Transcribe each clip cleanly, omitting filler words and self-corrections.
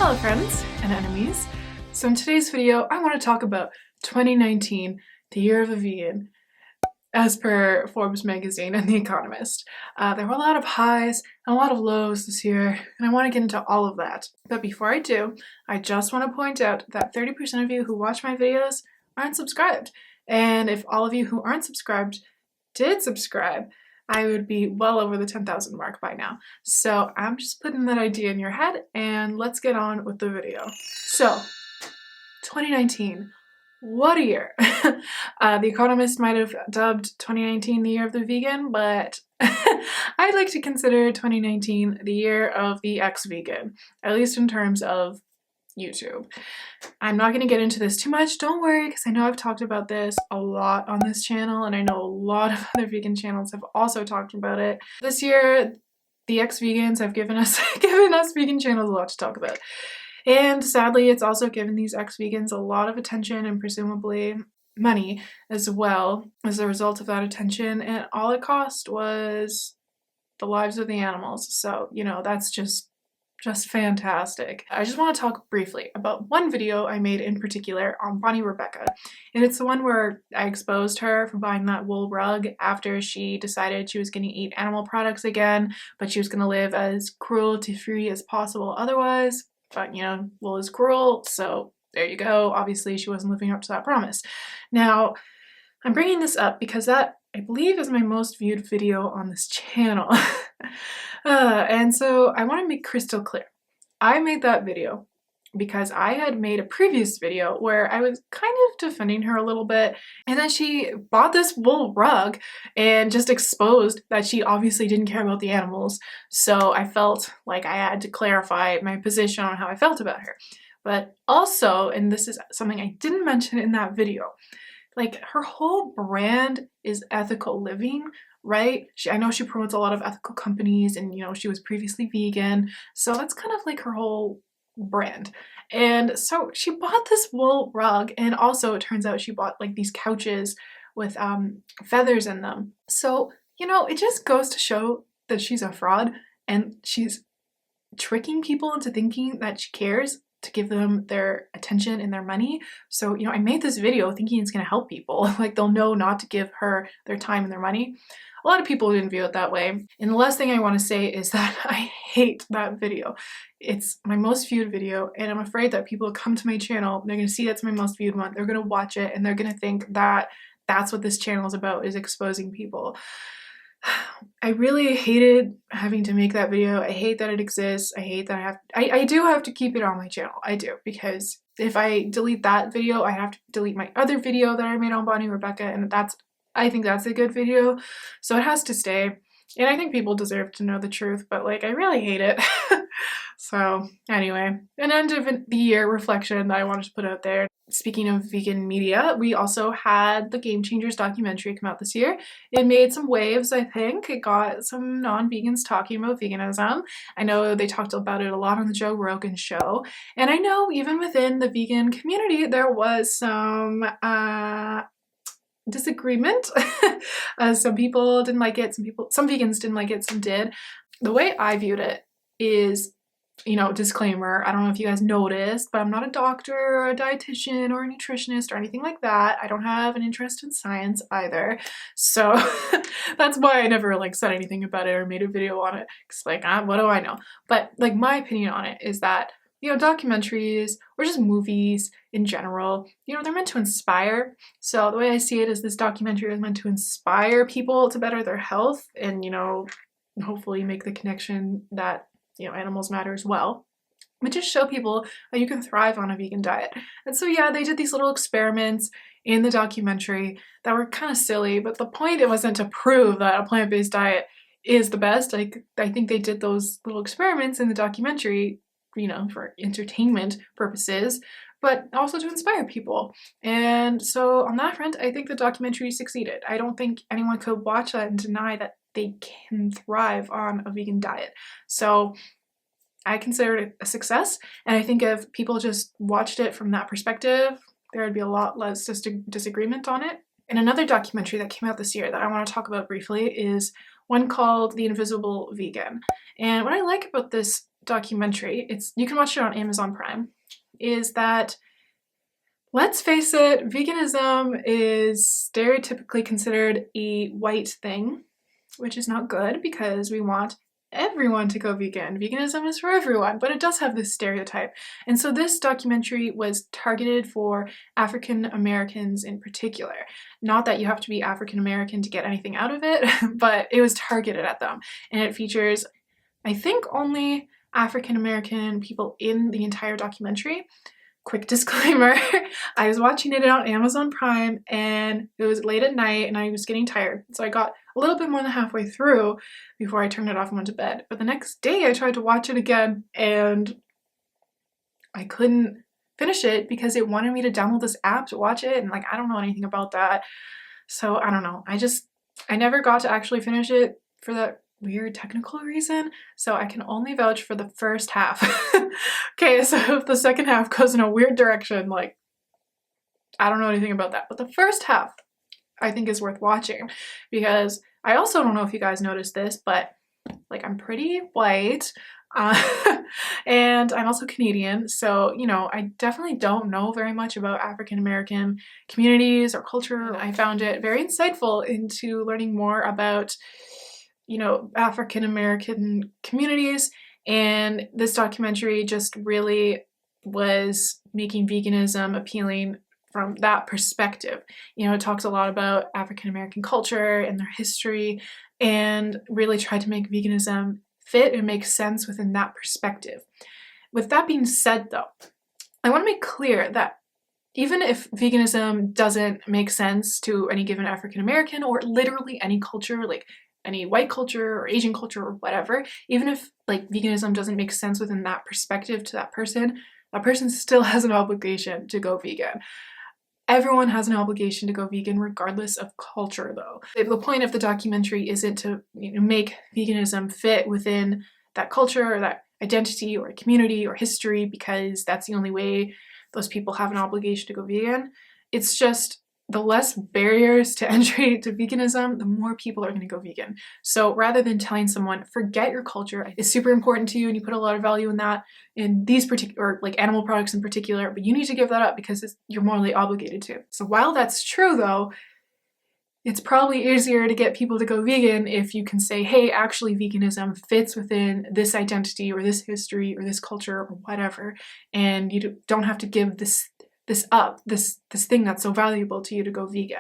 Hello friends and enemies. So in today's video I want to talk about 2019, the year of a vegan, as per Forbes magazine and The Economist. There were a lot of highs and a lot of lows this year, and I want to get into all of that. But before I do, I just want to point out that 30% of you who watch my videos aren't subscribed. And if all of you who aren't subscribed did subscribe, I would be well over the 10,000 mark by now. So I'm just putting that idea in your head and let's get on with the video. So 2019, what a year. The Economist might have dubbed 2019 the year of the vegan, but I'd like to consider 2019 the year of the ex-vegan, at least in terms of YouTube. I'm not going to get into this too much, don't worry, because I know I've talked about this a lot on this channel, and I know a lot of other vegan channels have also talked about it. This year, the ex-vegans have given us vegan channels a lot to talk about. And sadly, it's also given these ex-vegans a lot of attention and presumably money as well as a result of that attention, and all it cost was the lives of the animals. So, you know, that's just fantastic. I just want to talk briefly about one video I made in particular on Bonnie Rebecca, and it's the one where I exposed her for buying that wool rug after she decided she was going to eat animal products again, but she was going to live as cruelty-free as possible otherwise. But, you know, wool is cruel, so there you go. Obviously, she wasn't living up to that promise. Now, I'm bringing this up because that, I believe, is my most viewed video on this channel. And so I want to make crystal clear. I made that video because I had made a previous video where I was kind of defending her a little bit, and then she bought this wool rug and just exposed that she obviously didn't care about the animals. So I felt like I had to clarify my position on how I felt about her. But also, and this is something I didn't mention in that video, like her whole brand is ethical living, right? I know she promotes a lot of ethical companies, and, you know, she was previously vegan. So that's kind of like her whole brand. And so she bought this wool rug, and also it turns out she bought like these couches with feathers in them. So, you know, it just goes to show that she's a fraud, and she's tricking people into thinking that she cares to give them their attention and their money. So, you know, I made this video thinking it's going to help people. Like, they'll know not to give her their time and their money. A lot of people didn't view it that way. And the last thing I want to say is that I hate that video. It's my most viewed video, and I'm afraid that people come to my channel, they're going to see that's my most viewed one, they're going to watch it, and they're going to think that that's what this channel is about, is exposing people. I really hated having to make that video. I hate that it exists. I hate that I do have to keep it on my channel. I do, because if I delete that video, I have to delete my other video that I made on Bonnie Rebecca, and I think that's a good video, so it has to stay. And I think people deserve to know the truth, but like, I really hate it. So anyway, an end of the year reflection that I wanted to put out there. Speaking of vegan media, we also had the Game Changers documentary come out this year. It made some waves, I think. It got some non-vegans talking about veganism. I know they talked about it a lot on the Joe Rogan show. And I know even within the vegan community, there was some disagreement. Some people didn't like it, some vegans didn't like it, some did. The way I viewed it is, you know, disclaimer, I don't know if you guys noticed, but I'm not a doctor or a dietitian or a nutritionist or anything like that. I don't have an interest in science either. So that's why I never like said anything about it or made a video on it. Cause like, what do I know? But like, my opinion on it is that, you know, documentaries or just movies in general, you know, they're meant to inspire. So the way I see it is this documentary is meant to inspire people to better their health and, you know, hopefully make the connection that, you know, animals matter as well, but just show people that you can thrive on a vegan diet. And so yeah, they did these little experiments in the documentary that were kind of silly, but the point, it wasn't to prove that a plant-based diet is the best. Like, I think they did those little experiments in the documentary, you know, for entertainment purposes, but also to inspire people. And so on that front, I think the documentary succeeded. I don't think anyone could watch that and deny that they can thrive on a vegan diet. So I consider it a success, and I think if people just watched it from that perspective, there would be a lot less disagreement on it. And another documentary that came out this year that I want to talk about briefly is one called The Invisible Vegan. And what I like about this documentary, you can watch it on Amazon Prime, is that, let's face it, veganism is stereotypically considered a white thing, which is not good because we want everyone to go vegan. Veganism is for everyone, but it does have this stereotype. And so this documentary was targeted for African Americans in particular. Not that you have to be African American to get anything out of it, but it was targeted at them. And it features, I think, only African American people in the entire documentary. Quick disclaimer, I was watching it on Amazon Prime and it was late at night and I was getting tired. So I got a little bit more than halfway through before I turned it off and went to bed. But the next day I tried to watch it again and I couldn't finish it because it wanted me to download this app to watch it, and like, I don't know anything about that. So I don't know. I never got to actually finish it for that weird technical reason, so I can only vouch for the first half. Okay, so if the second half goes in a weird direction, like, I don't know anything about that, but the first half I think is worth watching, because I also don't know if you guys noticed this, but like, I'm pretty white, and I'm also Canadian, so, you know, I definitely don't know very much about African American communities or culture. I found it very insightful into learning more about, you know, African American communities, and this documentary just really was making veganism appealing from that perspective. You know, it talks a lot about African American culture and their history, and really tried to make veganism fit and make sense within that perspective. With that being said, though, I want to make clear that even if veganism doesn't make sense to any given African American or literally any culture, like any white culture or Asian culture or whatever, even if like veganism doesn't make sense within that perspective to that person still has an obligation to go vegan. Everyone has an obligation to go vegan regardless of culture, though. The point of the documentary isn't to, you know, make veganism fit within that culture or that identity or community or history because that's the only way those people have an obligation to go vegan. It's just the less barriers to entry to veganism, the more people are going to go vegan. So rather than telling someone, forget your culture, it's super important to you and you put a lot of value in that, in these particular, like animal products in particular, but you need to give that up because you're morally obligated to. So while that's true, though, it's probably easier to get people to go vegan if you can say, hey, actually veganism fits within this identity or this history or this culture or whatever, and you don't have to give this thing that's so valuable to you to go vegan.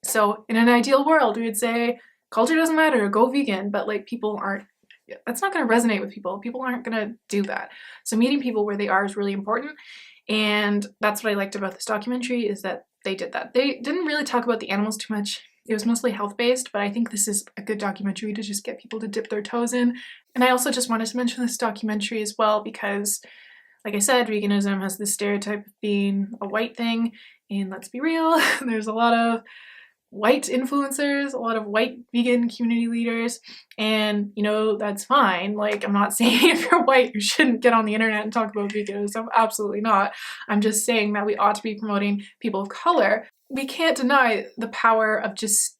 So in an ideal world, we would say culture doesn't matter, go vegan, but like that's not going to resonate with people. People aren't going to do that. So meeting people where they are is really important, and that's what I liked about this documentary, is that they did that. They didn't really talk about the animals too much. It was mostly health-based, but I think this is a good documentary to just get people to dip their toes in. And I also just wanted to mention this documentary as well because, like I said, veganism has this stereotype of being a white thing, and let's be real, there's a lot of white influencers, a lot of white vegan community leaders, and, you know, that's fine. Like, I'm not saying if you're white you shouldn't get on the internet and talk about veganism, absolutely not. I'm just saying that we ought to be promoting people of color. We can't deny the power of just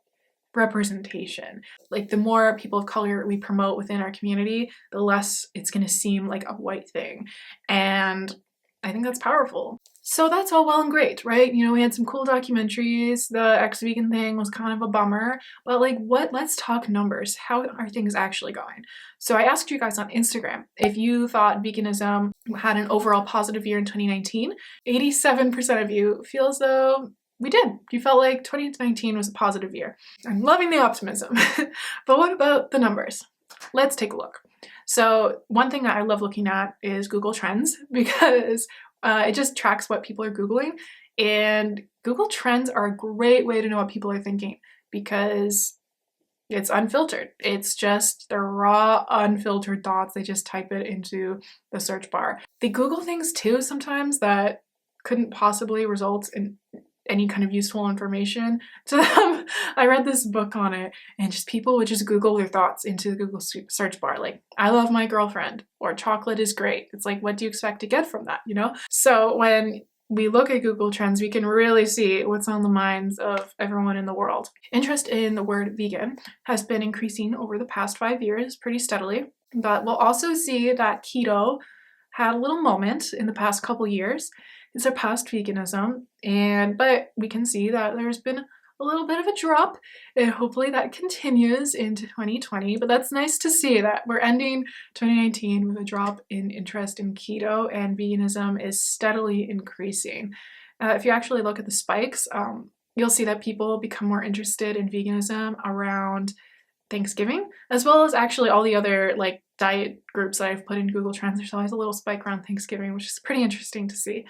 representation. Like, the more people of color we promote within our community, the less it's going to seem like a white thing, and I think that's powerful. So that's all well and great, right? You know, we had some cool documentaries. The ex-vegan thing was kind of a bummer, but like, let's talk numbers. How are things actually going? So I asked you guys on Instagram if you thought veganism had an overall positive year in 2019. 87% of you feel as though we did. You felt like 2019 was a positive year. I'm loving the optimism. But what about the numbers? Let's take a look. So one thing that I love looking at is Google Trends, because it just tracks what people are Googling, and Google Trends are a great way to know what people are thinking because it's unfiltered. It's just their raw, unfiltered thoughts. They just type it into the search bar. They Google things too sometimes that couldn't possibly result in any kind of useful information to them. I read this book on it, and just people would just Google their thoughts into the Google search bar, like, I love my girlfriend, or chocolate is great. It's like, what do you expect to get from that, you know? So when we look at Google Trends, we can really see what's on the minds of everyone in the world. Interest in the word vegan has been increasing over the past 5 years pretty steadily, but we'll also see that keto had a little moment in the past couple years. It surpassed veganism, but we can see that there's been a little bit of a drop, and hopefully that continues into 2020. But that's nice to see that we're ending 2019 with a drop in interest in keto, and veganism is steadily increasing. If you actually look at the spikes, you'll see that people become more interested in veganism around Thanksgiving, as well as actually all the other like diet groups that I've put in Google Trends. There's always a little spike around Thanksgiving, which is pretty interesting to see.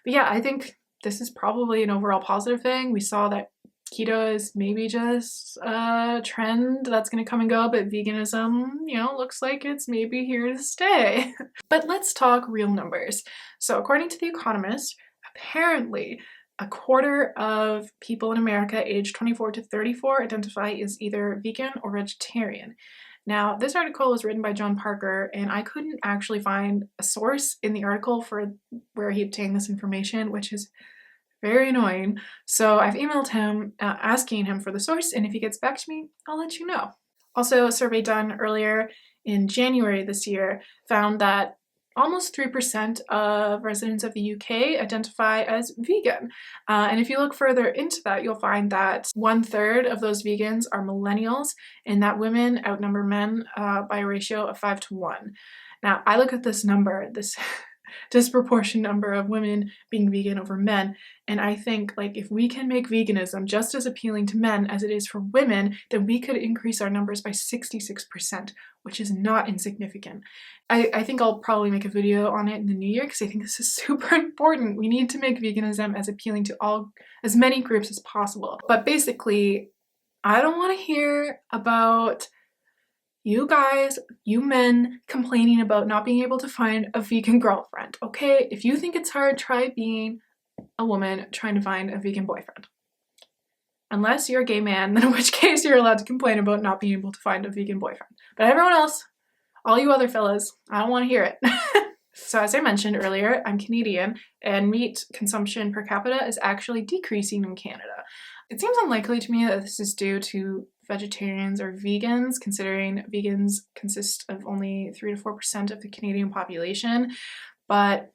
But yeah, I think this is probably an overall positive thing. We saw that keto is maybe just a trend that's going to come and go, but veganism, looks like it's maybe here to stay. But let's talk real numbers. So according to The Economist, apparently a quarter of people in America aged 24 to 34 identify as either vegan or vegetarian. Now, this article was written by John Parker, and I couldn't actually find a source in the article for where he obtained this information, which is very annoying. So I've emailed him asking him for the source, and if he gets back to me, I'll let you know. Also, a survey done earlier in January this year found that almost 3% of residents of the UK identify as vegan. And if you look further into that, you'll find that 1/3 of those vegans are millennials, and that women outnumber men by a ratio of 5 to 1. Now, I look at this number, this disproportionate number of women being vegan over men, and I think like if we can make veganism just as appealing to men as it is for women, then we could increase our numbers by 66%, which is not insignificant. I think I'll probably make a video on it in the new year because I think this is super important. We need to make veganism as appealing to as many groups as possible. But basically, I don't want to hear about you guys, you men, complaining about not being able to find a vegan girlfriend, okay? If you think it's hard, try being a woman trying to find a vegan boyfriend. Unless you're a gay man, then in which case you're allowed to complain about not being able to find a vegan boyfriend. But everyone else, all you other fellas, I don't want to hear it. So as I mentioned earlier, I'm Canadian, and meat consumption per capita is actually decreasing in Canada. It seems unlikely to me that this is due to vegetarians or vegans, considering vegans consist of only 3 to 4% of the Canadian population, but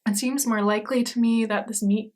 it seems more likely to me that this meat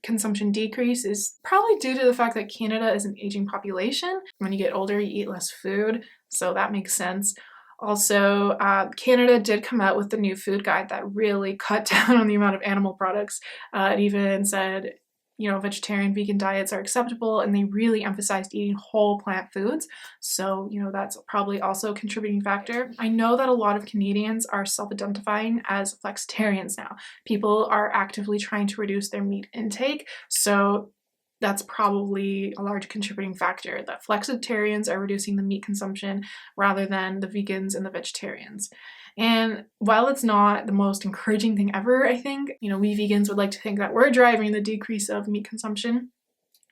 consumption decrease is probably due to the fact that Canada is an aging population. When you get older, you eat less food, so that makes sense. Also, Canada did come out with the new food guide that really cut down on the amount of animal products. It even said, vegetarian, vegan diets are acceptable, and they really emphasized eating whole plant foods. So, that's probably also a contributing factor. I know that a lot of Canadians are self-identifying as flexitarians now. People are actively trying to reduce their meat intake, so that's probably a large contributing factor, that flexitarians are reducing the meat consumption rather than the vegans and the vegetarians. And while it's not the most encouraging thing ever, I think, we vegans would like to think that we're driving the decrease of meat consumption.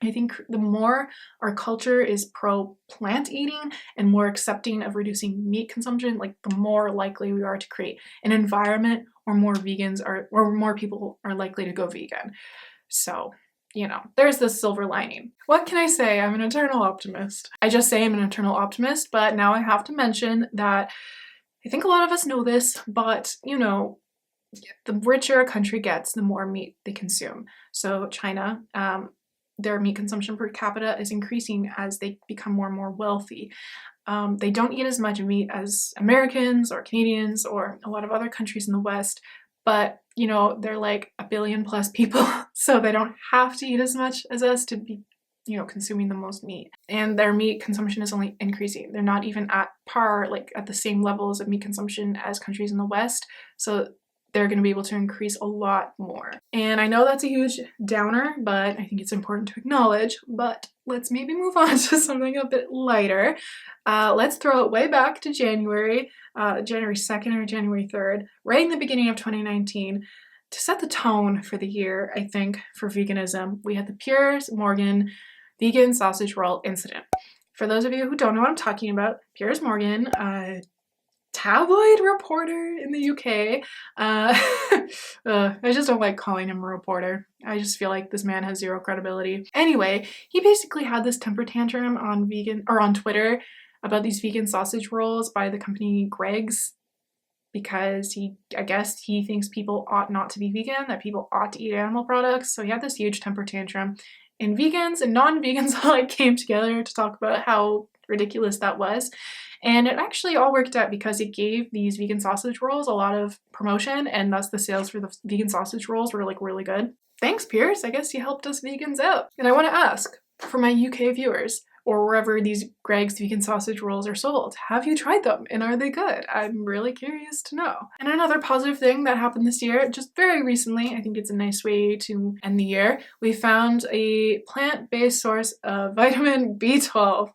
I think the more our culture is pro-plant eating and more accepting of reducing meat consumption, like the more likely we are to create an environment where more people are likely to go vegan. So, there's this silver lining. What can I say? I'm an eternal optimist. I just say I'm an eternal optimist, but now I have to mention that I think a lot of us know this, but, the richer a country gets, the more meat they consume. So China, their meat consumption per capita is increasing as they become more and more wealthy. They don't eat as much meat as Americans or Canadians or a lot of other countries in the West, but, they're like 1 billion plus people, so they don't have to eat as much as us to be, consuming the most meat. And their meat consumption is only increasing. They're not even at par, like at the same levels of meat consumption as countries in the West. So they're going to be able to increase a lot more. And I know that's a huge downer, but I think it's important to acknowledge. But let's maybe move on to something a bit lighter. Let's throw it way back to January 2nd or January 3rd, right in the beginning of 2019, to set the tone for the year, I think, for veganism. We had the Piers Morgan vegan sausage roll incident. For those of you who don't know what I'm talking about, Piers Morgan tabloid reporter in the UK. I just don't like calling him a reporter. I just feel like this man has zero credibility. Anyway, he basically had this temper tantrum on Twitter about these vegan sausage rolls by the company Greggs, because I guess he thinks people ought not to be vegan, that people ought to eat animal products. So he had this huge temper tantrum, and vegans and non-vegans all came together to talk about how ridiculous that was. And it actually all worked out because it gave these vegan sausage rolls a lot of promotion, and thus the sales for the vegan sausage rolls were really good. Thanks, Pierce. I guess you helped us vegans out. And I want to ask, for my UK viewers, or wherever these Greggs vegan sausage rolls are sold, have you tried them and are they good? I'm really curious to know. And another positive thing that happened this year, just very recently, I think it's a nice way to end the year, we found a plant-based source of vitamin B12.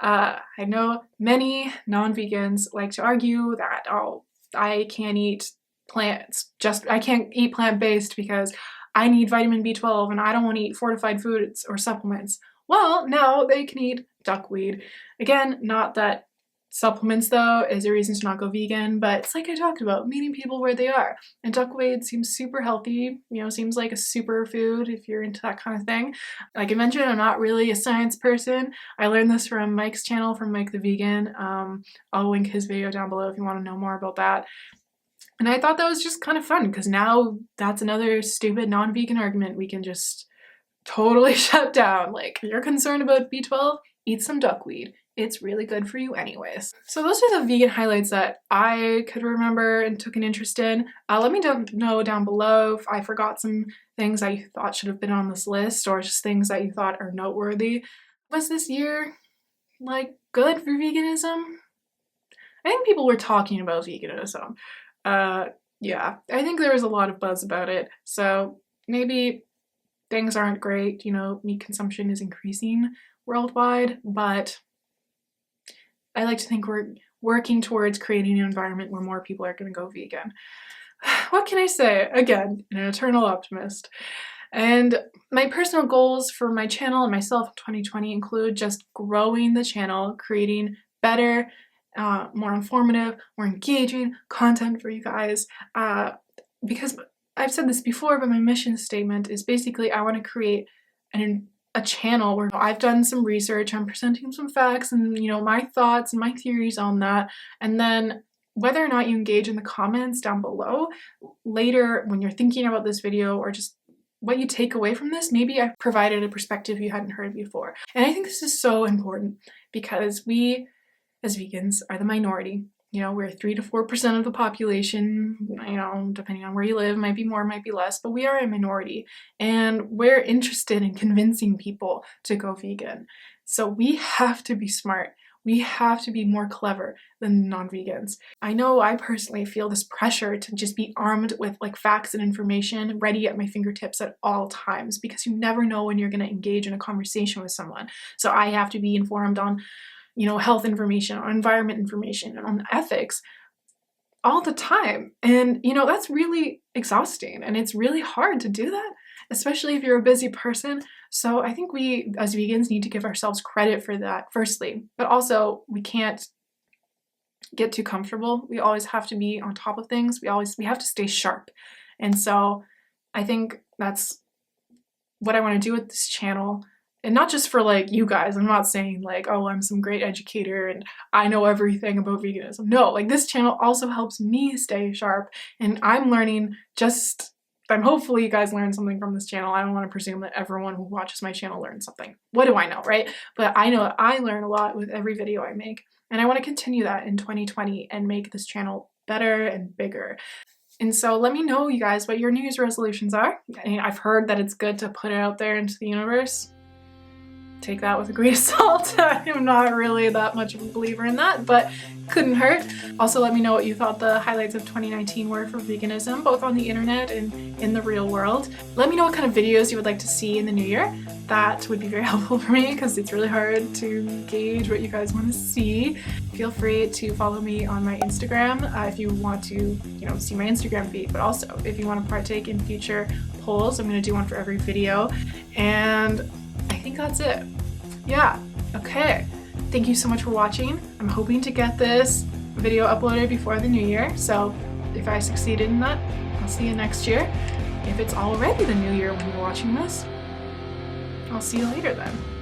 I know many non-vegans like to argue that, oh, I can't eat plants, I can't eat plant-based because I need vitamin B12 and I don't want to eat fortified foods or supplements. Well, now they can eat duckweed. Again, not that supplements, though, is a reason to not go vegan, but it's like I talked about, meeting people where they are. And duckweed seems super healthy, seems like a super food if you're into that kind of thing. Like I mentioned, I'm not really a science person. I learned this from Mike's channel, from Mike the Vegan. I'll link his video down below if you want to know more about that. And I thought that was just kind of fun, because now that's another stupid non-vegan argument we can just totally shut down. Like, you're concerned about B12? Eat some duckweed. It's really good for you anyways. So those are the vegan highlights that I could remember and took an interest in. Let me know down below if I forgot some things that you thought should have been on this list, or just things that you thought are noteworthy. Was this year, good for veganism? I think people were talking about veganism. Yeah, I think there was a lot of buzz about it. So maybe things aren't great, meat consumption is increasing worldwide, but I like to think we're working towards creating an environment where more people are going to go vegan. What can I say? Again, an eternal optimist. And my personal goals for my channel and myself in 2020 include just growing the channel, creating better, more informative, more engaging content for you guys, because I've said this before, but my mission statement is basically I want to create a channel where I've done some research, I'm presenting some facts and, my thoughts and my theories on that. And then whether or not you engage in the comments down below, later when you're thinking about this video or just what you take away from this, maybe I've provided a perspective you hadn't heard before. And I think this is so important because we, as vegans, are the minority. We're 3 to 4% of the population, depending on where you live, might be more, might be less, but we are a minority, and we're interested in convincing people to go vegan. So we have to be smart. We have to be more clever than non-vegans. I know I personally feel this pressure to just be armed with facts and information ready at my fingertips at all times, because you never know when you're going to engage in a conversation with someone. So I have to be informed on health information, on environment information, and on ethics all the time. And, that's really exhausting, and it's really hard to do that, especially if you're a busy person. So I think we, as vegans, need to give ourselves credit for that, firstly, but also we can't get too comfortable. We always have to be on top of things. We have to stay sharp. And so I think that's what I want to do with this channel. And not just for you guys. I'm not saying oh, I'm some great educator and I know everything about veganism. No, this channel also helps me stay sharp, and I'm learning hopefully you guys learn something from this channel. I don't want to presume that everyone who watches my channel learns something. What do I know, right? But I know that I learn a lot with every video I make, and I want to continue that in 2020 and make this channel better and bigger. And so let me know, you guys, what your New Year's resolutions are. I've heard that it's good to put it out there into the universe. Take that with a grain of salt. I'm not really that much of a believer in that, but couldn't hurt. Also, let me know what you thought the highlights of 2019 were for veganism, both on the internet and in the real world. Let me know what kind of videos you would like to see in the new year. That would be very helpful for me because it's really hard to gauge what you guys want to see. Feel free to follow me on my Instagram if you want to, see my Instagram feed, but also if you want to partake in future polls. I'm going to do one for every video. And I think that's it. Yeah, okay. Thank you so much for watching. I'm hoping to get this video uploaded before the new year, so if I succeeded in that, I'll see you next year. If it's already the new year when you're watching this, I'll see you later then.